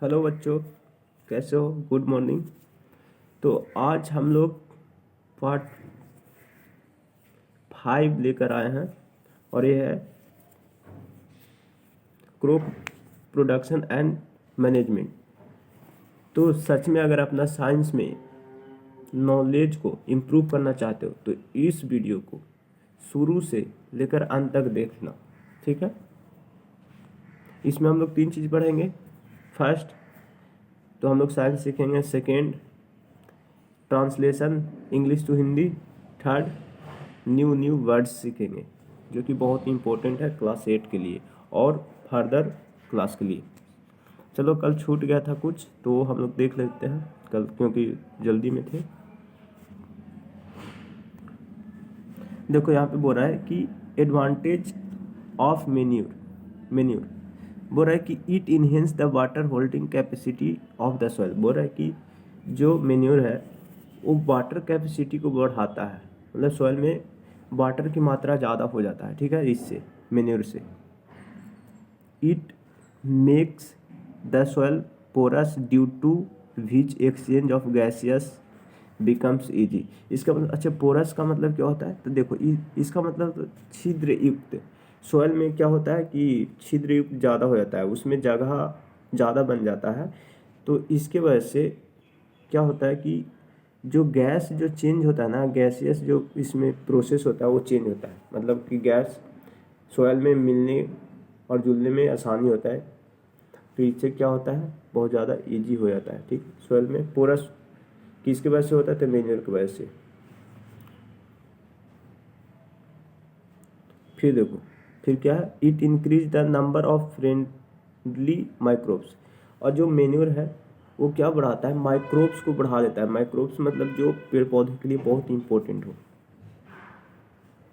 Hello बच्चों, कैसे हो? Good morning. तो आज हम लोग पार्ट 5 लेकर आए हैं और ये है क्रॉप प्रोडक्शन एंड मैनेजमेंट। तो सच में अगर अपना साइंस में नॉलेज को इम्प्रूव करना चाहते हो तो इस वीडियो को शुरू से लेकर अंत तक देखना, ठीक है। इसमें हम लोग 3 चीज़ पढ़ेंगे। फर्स्ट तो हम लोग साइंस सीखेंगे। Second, translation English to Hindi. Third, new words सीखेंगे जो कि बहुत ही इंपॉर्टेंट है क्लास 8 के लिए और फर्दर क्लास के लिए। चलो, कल छूट गया था कुछ तो हम लोग देख लेते हैं कल, क्योंकि जल्दी में थे। देखो यहाँ पे बोल रहा है कि एडवांटेज ऑफ मेन्यूर बोल रहा है कि it enhance the water holding capacity of the soil. बोल रहा है कि जो मेन्यूर है वो वाटर कैपेसिटी को बढ़ाता है, मतलब सॉइल में वाटर की मात्रा ज़्यादा हो जाता है, ठीक है, इससे मेन्यूर से। It makes the soil porous due to which exchange of gaseous becomes easy. इसका मतलब, अच्छा, पोरस का मतलब क्या होता है? तो देखो इसका मतलब छिद्र युक्त। सॉइल में क्या होता है कि छिद्र युक्त ज़्यादा हो जाता है, उसमें जगह ज़्यादा बन जाता है। तो इसके वजह से क्या होता है कि जो गैस जो चेंज होता है ना, गैसियस जो इसमें प्रोसेस होता है वो चेंज होता है, मतलब कि गैस सॉइल में मिलने और जुड़ने में आसानी होता है। तो इससे क्या होता है, बहुत ज़्यादा इजी हो जाता है, ठीक। सॉइल में पोरस किसकी वजह से होता है? तो मेन्योर की वजह से। फिर देखो, फिर क्या है, it increase the number of friendly microbes. और जो मेन्योर है वो क्या बढ़ाता है? माइक्रोब्स को बढ़ा देता है। माइक्रोब्स मतलब जो पेड़ पौधे के लिए बहुत इंपॉर्टेंट हो।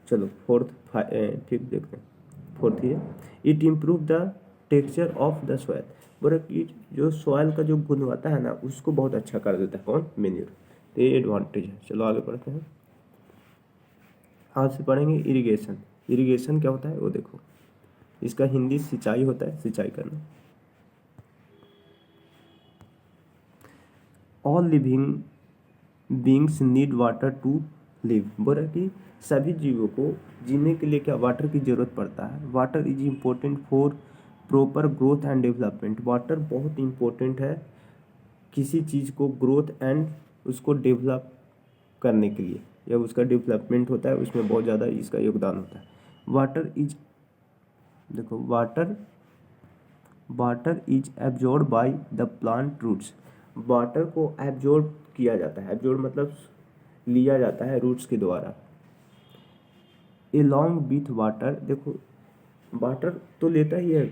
चलो फिर देखते हैं। फोर्थ है, it improve the texture of the soil. बोला कि जो सॉइल का जो गुणवत्ता है ना उसको बहुत अच्छा कर देता है। कौन? मेन्योर। तो ये एडवांटेज है। चलो आगे पढ़ते हैं। आज से पढ़ेंगे इरिगेशन। इरिगेशन क्या होता है वो देखो। इसका हिंदी सिंचाई होता है, सिंचाई करना। All living beings need water to live. बोला कि सभी जीवों को जीने के लिए क्या वाटर की जरूरत पड़ता है। Water is important for proper growth and development. Water बहुत इम्पोर्टेंट है किसी चीज़ को ग्रोथ एंड उसको डेवलप करने के लिए, या उसका डेवलपमेंट होता है उसमें बहुत ज़्यादा इसका योगदान होता है। वाटर इज, देखो, water is absorb by the plant roots. Water को एब्जॉर्ब किया जाता है। एब्जॉर्ब मतलब लिया जाता है रूट्स के द्वारा। एलॉन्ग विथ वाटर, देखो वाटर तो लेता ही है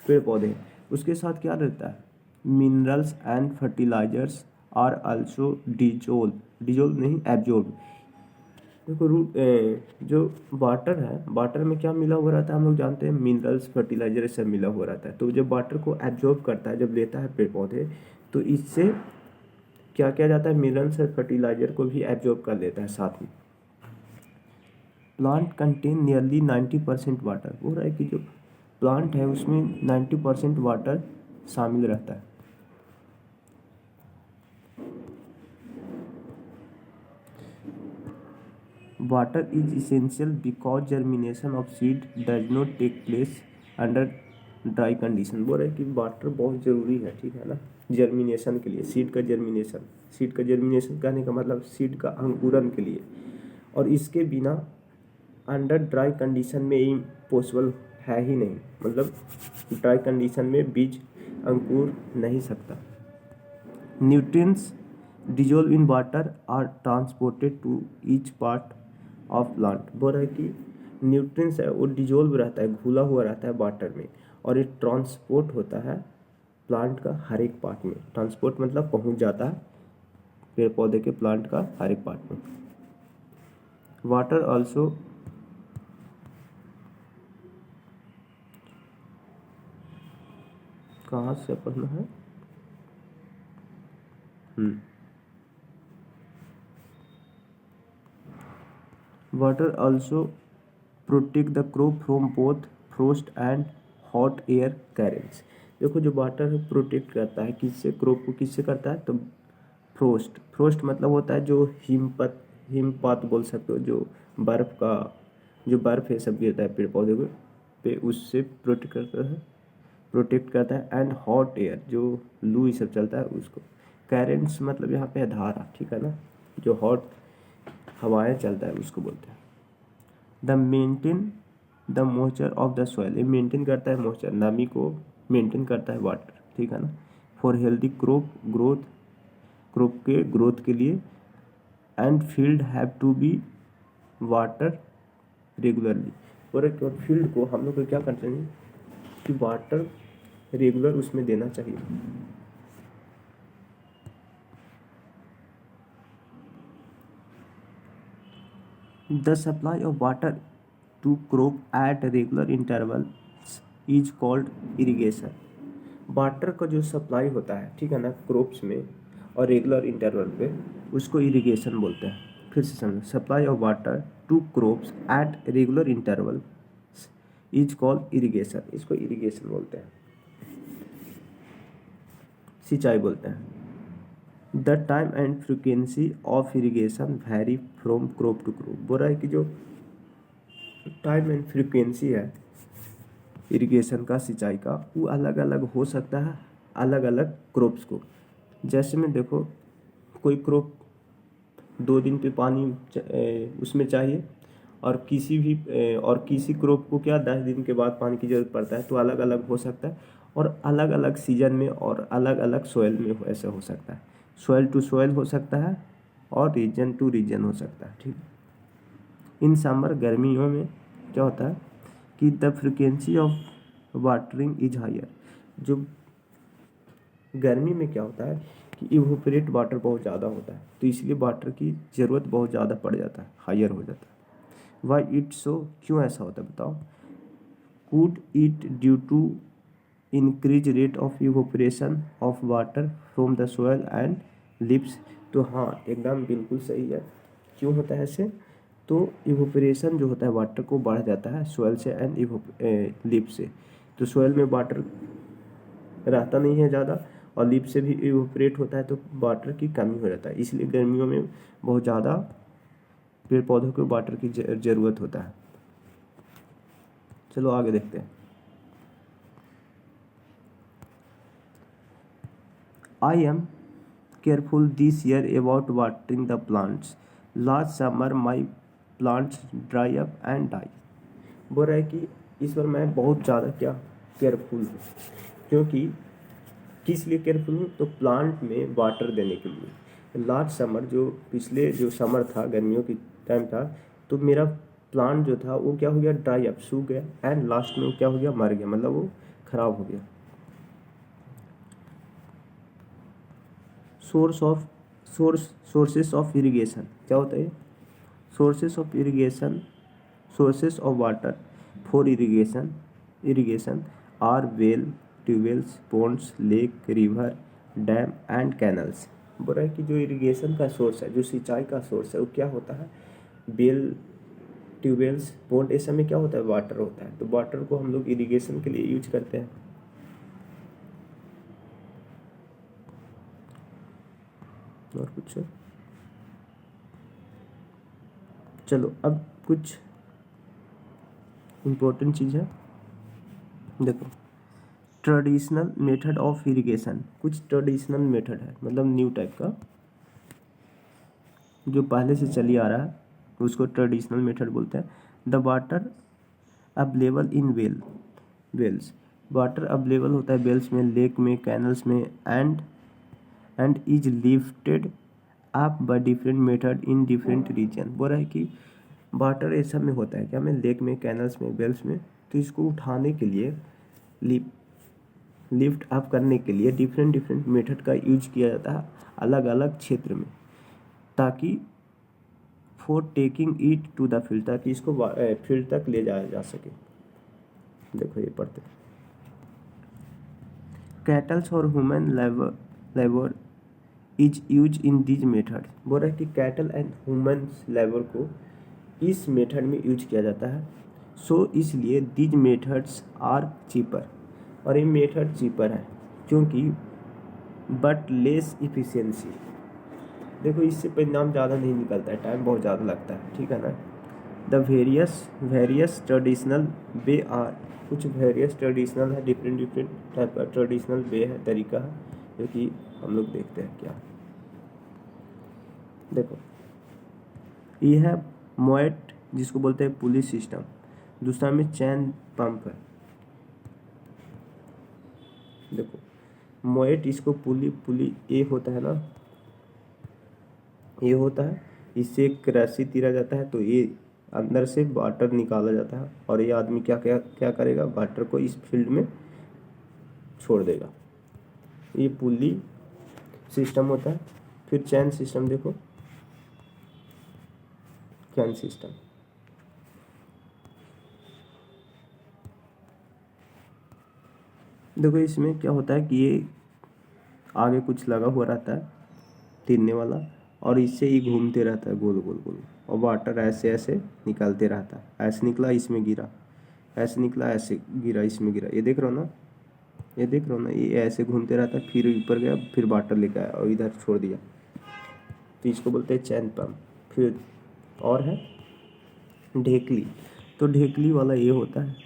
पेड़ पौधे, उसके साथ क्या रहता है? Minerals and fertilizers are also dissolve नहीं, एब्जॉर्ब। देखो जो वाटर है, वाटर में क्या मिला हुआ रहता है? हम लोग जानते हैं मिनरल्स, फर्टिलाइजर सब मिला हुआ रहता है। तो जब वाटर को एब्जॉर्ब करता है, जब लेता है पेड़ पौधे, तो इससे क्या किया जाता है? मिनरल्स और फर्टिलाइजर को भी एब्जॉर्ब कर लेता है साथ में। Plant contain nearly 90% water. हो रहा है कि जो प्लांट है उसमें 90% वाटर शामिल रहता है। Water is essential because germination of seed does not take place under dry condition. बोल रहे हैं कि वाटर बहुत ज़रूरी है, ठीक है ना, जर्मिनेशन के लिए। सीड का जर्मिनेशन कहने का मतलब सीड का अंकुरन के लिए। और इसके बिना अंडर ड्राई कंडीशन में ही पॉसिबल है ही नहीं, मतलब ड्राई कंडीशन में बीज अंकुर नहीं सकता। Nutrients dissolve in water are transported to each part of plant. बोल रहा है कि न्यूट्रिएंट्स है वो डिजोल्व रहता है, घुला हुआ रहता है वाटर में, और ये ट्रांसपोर्ट होता है प्लांट का हर एक पार्ट में। ट्रांसपोर्ट मतलब पहुंच जाता है पेड़ पौधे के प्लांट का हर एक पार्ट में। वाटर ऑल्सो, कहाँ से पढ़ना है? Water also protect the crop from both frost and hot air currents. देखो जो वाटर प्रोटेक्ट करता है किससे, क्रॉप को किससे करता है, तो फ्रोस्ट मतलब होता है जो हिमपात बोल सकते हो, जो बर्फ़ है सब गिरता है पेड़ पौधे पे, उससे प्रोटेक्ट करता है। एंड हॉट एयर, जो लू ये सब चलता है उसको। करेंट्स मतलब यहाँ पे है धारा, ठीक है ना, जो हॉट हवाएं चलता है उसको बोलते हैं। The maintain the moisture of the soil, ये मेंटेन करता है मॉइस्चर, नमी को मेंटेन करता है वाटर, ठीक है ना। फॉर हेल्दी क्रॉप के ग्रोथ के लिए। And field have to be water regularly, और फील्ड को हम लोग को क्या करना चाहिए कि वाटर रेगुलर उसमें देना चाहिए। The supply of water to crop at regular intervals is called irrigation. Water का जो सप्लाई होता है, ठीक है ना, क्रॉप्स में और रेगुलर इंटरवल पे, उसको इरिगेशन बोलते हैं। फिर से समझो, supply of water to crops at regular interval is called irrigation, इसको इरिगेशन बोलते हैं, सिंचाई बोलते हैं। The time and frequency of irrigation vary from crop to crop. बोल रहा है कि जो टाइम एंड फ्रिक्वेंसी है इरिगेशन का, सिंचाई का, वो अलग अलग हो सकता है अलग अलग क्रॉप्स को। जैसे में देखो, कोई क्रॉप 2 दिन पे पानी उसमें चाहिए, और किसी क्रॉप को क्या 10 दिन के बाद पानी की ज़रूरत पड़ता है, तो अलग अलग हो सकता है। और अलग अलग सीजन में और अलग अलग सॉइल में ऐसा हो सकता है। सॉइल टू सॉइल हो सकता है और रीजन टू रीजन हो सकता है, ठीक। इन समर, गर्मियों में क्या होता है कि the frequency of watering is higher. जो गर्मी में क्या होता है कि इवोपरेट वाटर बहुत ज़्यादा होता है, तो इसलिए वाटर की ज़रूरत बहुत ज़्यादा पड़ जाता है, हायर हो जाता है। वाई इट सो, क्यों ऐसा होता है बताओ। Could it due to increase rate of evaporation of water from the soil and leaves. तो हाँ, एकदम बिल्कुल सही है। क्यों होता है ऐसे, तो इवोपरेशन जो होता है वाटर को बढ़ जाता है सोयल से एंड लिप से। तो सोयल में वाटर रहता नहीं है ज़्यादा, और लिप से भी इवोपरेट होता है, तो वाटर की कमी हो जाता है। इसलिए गर्मियों में बहुत ज़्यादा पेड़ पौधों को वाटर की ज़रूरत होता है। चलो आगे देखते हैं। I am careful this year about watering the plants. Last summer my plants dry up and die. बोल रहा है कि इस बार मैं बहुत ज़्यादा क्या केयरफुल हूँ, क्योंकि किस लिए केयरफुल हूँ, तो प्लांट में वाटर देने के लिए। लास्ट समर, जो पिछले जो समर था, गर्मियों की टाइम था, तो मेरा प्लांट जो था वो क्या हो गया, ड्राई अप, सूख गया, एंड लास्ट में क्या हो गया, मर गया, मतलब वो खराब हो गया। सोर्सेस ऑफ इरिगेशन क्या होता है, sources of water for irrigation are well, tubewells, ponds, lake, river, dam and canals. बोल रहा है कि जो इरिगेशन का सोर्स है, जो सिंचाई का सोर्स है, वो क्या होता है, बेल, ट्यूबवेल्स, पॉन्ड, इस समय क्या होता है, वाटर होता है। तो वाटर को हम लोग इरिगेशन के लिए यूज करते हैं। और कुछ, चलो अब कुछ इम्पोर्टेंट चीज़ है, देखो। ट्रेडिशनल मेथड ऑफ इरिगेशन, कुछ ट्रेडिशनल मेथड है, मतलब न्यू टाइप का, जो पहले से चली आ रहा है, उसको ट्रेडिशनल मेथड बोलते हैं। The water available in wells, water available होता है वेल्स में, लेक में, कैनल्स में, and is lifted up by different method in different region. बोल रहा है कि वाटर ऐसा में होता है क्या, में लेक में, कैनल्स में, वेल्स में, तो इसको उठाने के लिए, लिफ्ट अप करने के लिए डिफरेंट मेथड का यूज किया जाता है अलग अलग क्षेत्र में, ताकि for taking it to the field, ताकि इसको फील्ड तक ले जाया जा सके। देखो ये पढ़ते, कैटल्स और human labour is use in these method. बोल रहा है कि कैटल एंड ह्यूमन लेबर को इस मेथड में यूज किया जाता है। सो इसलिए दिज मेथड्स आर चीपर, और ये मेथड चीपर है क्योंकि बट लेस इफिशियंसी। देखो इससे परिणाम ज़्यादा नहीं निकलता है, टाइम बहुत ज़्यादा लगता है, ठीक है ना। The various traditional way are, कुछ वेरियस ट्रेडिशनल है, डिफरेंट टाइप का ट्रेडिशनल वे है, तरीका है, जो कि हम लोग देखते हैं क्या। देखो ये है मोएट, जिसको बोलते हैं पुली सिस्टम। दूसरा में चैन पंप है। देखो मोएट, इसको पुली ये होता है ना, ये होता है, इससे एक रस्सी तीरा जाता है तो ये अंदर से वाटर निकाला जाता है और ये आदमी क्या क्या क्या करेगा, वाटर को इस फील्ड में छोड़ देगा। ये पुली सिस्टम होता है। फिर चैन सिस्टम, देखो चैन सिस्टम, देखो इसमें क्या होता है कि ये आगे कुछ लगा हुआ रहता है तीरने वाला और इससे ही घूमते रहता है गोल गोल गोल, और वाटर ऐसे ऐसे निकलते रहता है। ऐसे निकला इसमें गिरा, ऐसे निकला ऐसे गिरा इसमें गिरा, ये देख रहे हो ना, ये देख रहे हो ना, ये ऐसे घूमते रहता है, फिर ऊपर गया, फिर वाटर लेकर आया और इधर छोड़ दिया, तो इसको बोलते हैं चैन पंप। फिर और है ढेकली, तो ढेकली वाला ये होता है,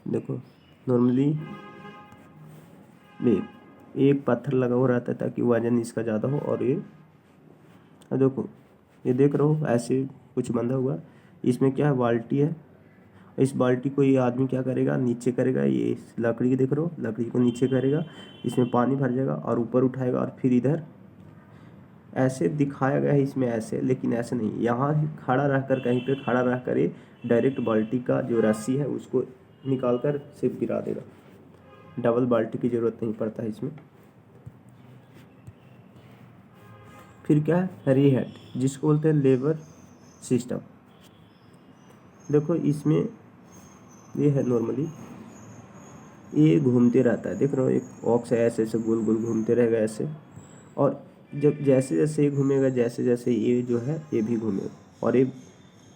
देखो नॉर्मली में एक पत्थर लगा हुआ रहता है ताकि वजन इसका ज़्यादा हो, और ये देखो ये देख रहे हो ऐसे कुछ बंधा हुआ, इसमें क्या है, बाल्टी है। इस बाल्टी को ये आदमी क्या करेगा, नीचे करेगा, ये लकड़ी देख रहे हो, लकड़ी को नीचे करेगा, इसमें पानी भर जाएगा और ऊपर उठाएगा और फिर इधर ऐसे दिखाया गया है इसमें ऐसे, लेकिन ऐसे नहीं, यहाँ खड़ा रहकर कहीं पे खड़ा रहकर ये डायरेक्ट बाल्टी का जो रस्सी है उसको निकाल कर सिर्फ गिरा देगा, डबल बाल्टी की ज़रूरत नहीं पड़ता है इसमें। फिर क्या है रीहेड, जिसको बोलते हैं लेबर सिस्टम। देखो इसमें ये है नॉर्मली, ये घूमते रहता है, देख रहे हो एक ऑक्स है, ऐसे ऐसे गोल गोल घूमते रहेगा ऐसे, और जब जैसे जैसे ये घूमेगा, जैसे जैसे ये जो है ये भी घूमेगा, और ये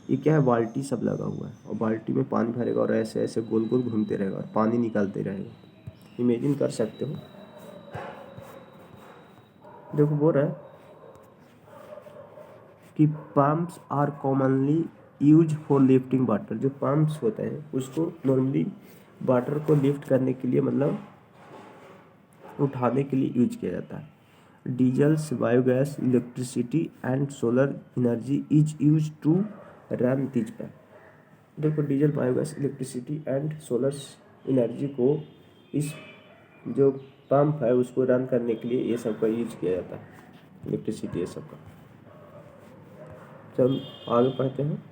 क्या है, बाल्टी सब लगा हुआ है और बाल्टी में पानी भरेगा और ऐसे ऐसे गोल गोल घूमते रहेगा और पानी निकालते रहेगा। इमेजिन कर सकते हो। देखो बोल रहा है कि pumps are commonly use for lifting water, जो पम्प्स होते हैं उसको नॉर्मली वाटर को लिफ्ट करने के लिए, मतलब उठाने के लिए यूज किया जाता है। Diesels, biogas, electricity and solar energy is use to run this pump. देखो diesel, biogas, electricity and solar energy को इस जो पंप है उसको रन करने के लिए ये सब का यूज किया जाता है, इलेक्ट्रिसिटी ये सब का। चल आगे पढ़ते हैं।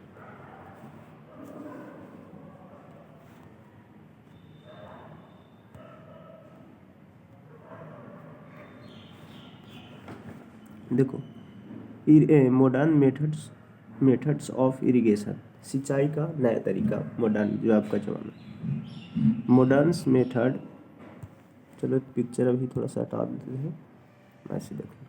देखो मॉडर्न मेथड्स ऑफ इरिगेशन, सिंचाई का नया तरीका, मॉडर्न जो आपका जमाना, मॉडर्न मेथड। चलो पिक्चर अभी थोड़ा सा हटा देते हैं, ऐसे देखो।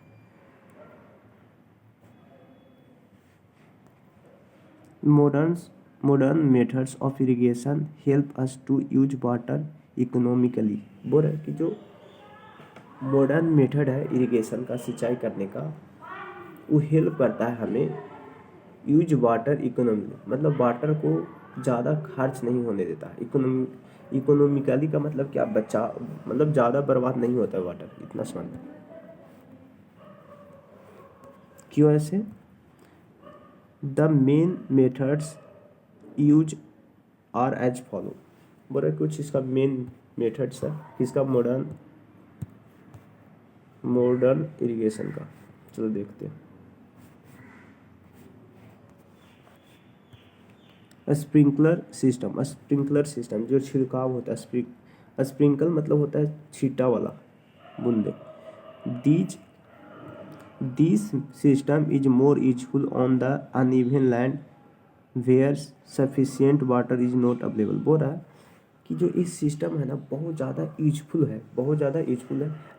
Modern methods of irrigation help us to use water economically. बोल रहे कि जो मॉडर्न मेथड है इरिगेशन का, सिंचाई करने का, वो हेल्प करता है हमें यूज वाटर इकोनॉमी, मतलब वाटर को ज़्यादा खर्च नहीं होने देता। इकोनॉमिकली का मतलब क्या, बचा मतलब ज़्यादा बर्बाद नहीं होता है वाटर, इतना समझ। क्यों ऐसे? The main methods use are as follow. बोल रहे कुछ इसका मेन मेथड्स है इसका मॉडर्न इरिगेशन का। चलो देखते हैं। स्प्रिंकलर सिस्टम जो छिड़काव होता है, स्प्रिंकल मतलब होता है छींटा वाला बूंदे। This system is more useful on the uneven land where sufficient water is not available. बोल रहा है कि जो इस सिस्टम है ना बहुत ज़्यादा यूजफुल है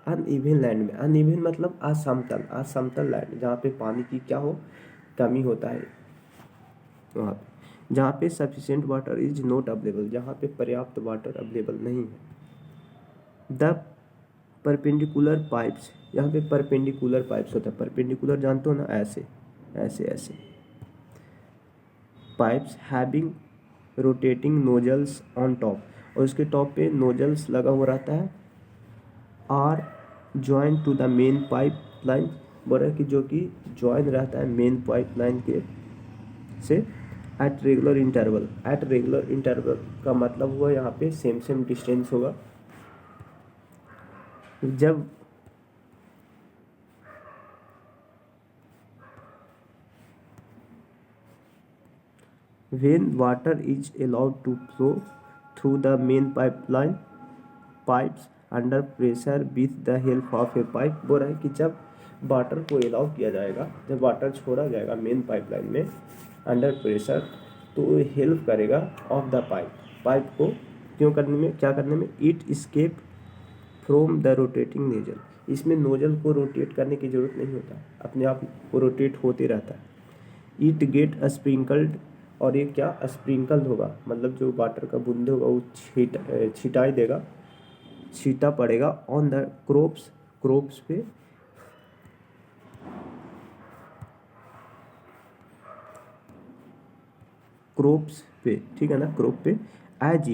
अनइवन लैंड में। अनइवन मतलब असमतल लैंड, जहाँ पे पानी की क्या हो, कमी होता है, वहाँ पे जहाँ पे sufficient water is not available, जहाँ पे पर्याप्त वाटर अवेलेबल नहीं है। द परपेंडिकुलर पाइप्स, यहाँ पे परपेंडिकुलर पाइप्स होता है, परपेंडिकुलर जानते हो ना, ऐसे ऐसे ऐसे pipes having rotating nozzles on top, और उसके टॉप पे नोजल्स लगा हुआ रहता है, are join to the main pipe line, बोल रहा है कि जो कि ज्वाइन रहता है मेन पाइप लाइन के से eight regular interval. Eight regular interval का मतलब हुआ यहाँ पे सेम सेम डिस्टेंस होगा। जब when water is allowed to flow through the main pipeline pipes under pressure with the help of a pipe, बोल रहा है कि जब वाटर को अलाउ किया जाएगा, जब वाटर छोड़ा जाएगा मेन पाइपलाइन में अंडर प्रेशर, तो वो हेल्प करेगा ऑफ द पाइप, पाइप को क्यों करने में, क्या करने में, it escape from the rotating nozzle, इसमें नोजल को रोटेट करने की जरूरत नहीं होता, अपने आप वो रोटेट होते रहता है। इट गेट स्प्रिंकल्ड, और ये क्या स्प्रिंकल होगा, मतलब जो वाटर का बूंदे होगा वो छिटाई देगा, छीटा पड़ेगा ऑन द क्रॉप्स, क्रॉप्स पे, क्रॉप्स पे, ठीक है ना, क्रॉप पे। एज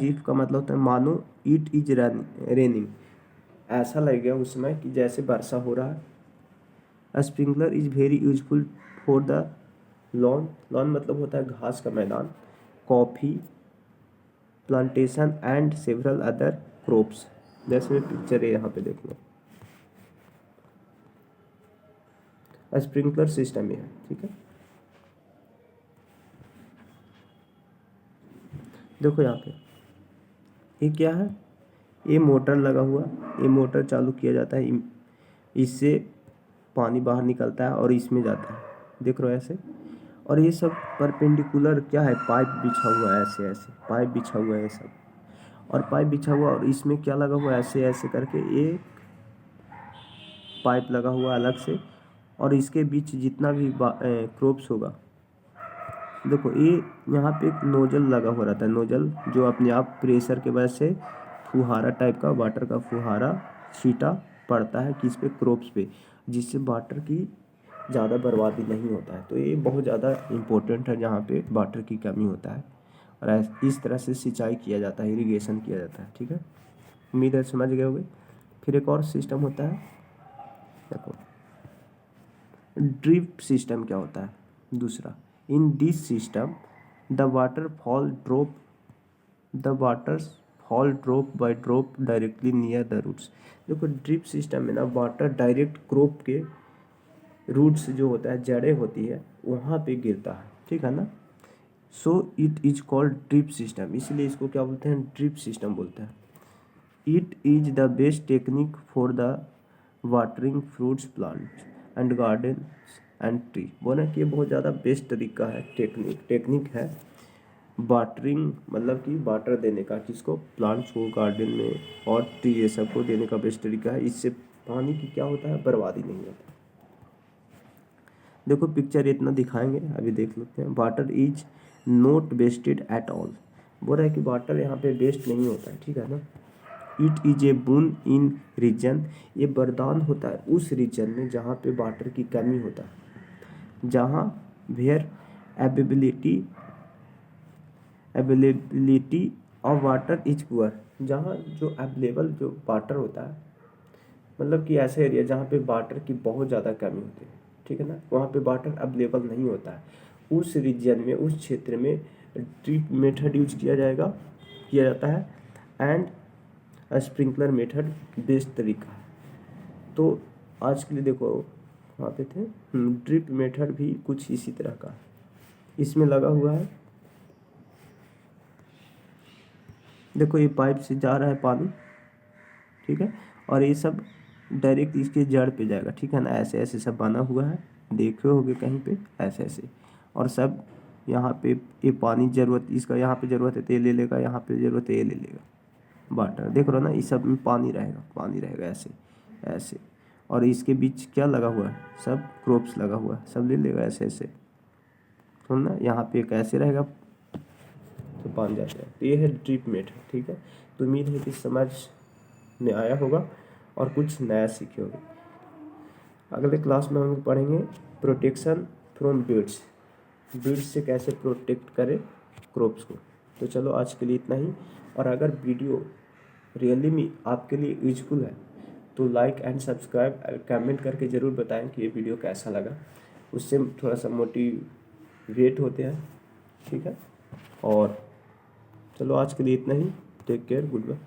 इफ का मतलब होता है मानो इट इज रेनिंग, ऐसा लगेगा उस समय कि जैसे वर्षा हो रहा है। Sprinkler is very useful for the lawn, lawn मतलब होता है घास का मैदान, coffee plantation and several other crops, जैसे पिक्चर है यहाँ पे देख लो, स्प्रिंकलर सिस्टम है, ठीक है। देखो यहाँ पे ये क्या है, ये मोटर लगा हुआ, ये मोटर चालू किया जाता है, इससे पानी बाहर निकलता है और इसमें जाता है, देख रहे हो ऐसे। और ये सब परपेंडिकुलर क्या है, पाइप बिछा हुआ है, ऐसे ऐसे पाइप बिछा हुआ है ये सब, और पाइप बिछा हुआ, और इसमें क्या लगा हुआ है, ऐसे ऐसे करके एक पाइप लगा हुआ अलग से, और इसके बीच जितना भी क्रॉप्स होगा, देखो ये यहाँ पे एक नोजल लगा हुआ रहता है, नोजल जो अपने आप प्रेशर के वजह से फुहारा टाइप का, वाटर का फुहारा छीटा पड़ता है किस पे, क्रॉप्स पे, जिससे वाटर की ज़्यादा बर्बादी नहीं होता है। तो ये बहुत ज़्यादा इम्पोर्टेंट है जहाँ पे वाटर की कमी होता है, और इस तरह से सिंचाई किया जाता है, इरिगेशन किया जाता है, ठीक है। उम्मीद है समझ गए होंगे। फिर एक और सिस्टम होता है, देखो ड्रिप सिस्टम क्या होता है दूसरा। In this system the water fall drop by drop directly near the roots. देखो ड्रिप सिस्टम में ना वाटर डायरेक्ट क्रॉप के रूट्स जो होता है, जड़ें होती है, वहाँ पे गिरता है, ठीक है ना। So it is called drip system, इसलिए इसको क्या बोलते हैं, ड्रिप सिस्टम बोलते हैं। It is the best technique for the watering fruits plants and gardens and tree, बोला कि ये बहुत ज़्यादा बेस्ट तरीका है, टेक्निक है वाटरिंग, मतलब कि वाटर देने का, किसको, प्लांट्स को, गार्डन में, और ट्री ये सब को देने का बेस्ट तरीका है। इससे पानी की क्या होता है, बर्बादी नहीं होता। देखो पिक्चर इतना दिखाएंगे, अभी देख लेते हैं। Water is not wasted at all, बोल रहा है कि वाटर यहाँ पे वेस्ट नहीं होता है, ठीक है ना। It is a boon in region, ये वरदान होता है उस रीजन में जहाँ पे वाटर की कमी होता है, जहाँ where availability of water is poor, जहाँ जो अवेलेबल जो वाटर होता है, मतलब कि ऐसे एरिया जहाँ पे वाटर की बहुत ज़्यादा कमी होती है, ठीक है ना, वहाँ पे वाटर अवेलेबल नहीं होता है, उस रीजन में, उस क्षेत्र में ड्रिप मेथड यूज किया जाता है, एंड स्प्रिंकलर मेथड बेस्ट तरीका है। तो आज के लिए देखो वहाँ पे थे, ड्रिप मेथड भी कुछ इसी तरह का है, इसमें लगा हुआ है, देखो ये पाइप से जा रहा है पानी, ठीक है, और ये सब डायरेक्ट इसके जड़ पे जाएगा, ठीक है ना, ऐसे ऐसे सब बना हुआ है, देखे होगे कहीं पे ऐसे ऐसे, और सब यहाँ पे ये पानी ज़रूरत, इसका यहाँ पे ज़रूरत है तो ये ले लेगा, यहाँ पे ज़रूरत है ये ले लेगा, वाटर देख रहे हो ना, इस सब में पानी रहेगा ऐसे ऐसे, और इसके बीच क्या लगा हुआ है, सब क्रॉप्स लगा हुआ है, सब ले लेगा ऐसे ऐसे, तो ना यहाँ पे एक ऐसे रहेगा तो पानी जाता है। तो ये है ड्रिप मेथड, ठीक है। तो उम्मीद है कि समझ में आया होगा और कुछ नया सीखे होगे। अगले क्लास में हम पढ़ेंगे प्रोटेक्शन फ्रॉम बीड्स, बीड्स से कैसे प्रोटेक्ट करें क्रॉप्स को। तो चलो आज के लिए इतना ही, और अगर वीडियो रियली में आपके लिए यूजफुल है तो लाइक एंड सब्सक्राइब, कमेंट करके ज़रूर बताएं कि ये वीडियो कैसा लगा, उससे थोड़ा सा मोटिवेट होते हैं। ठीक है, और चलो आज के लिए इतना ही। Take care, good bye.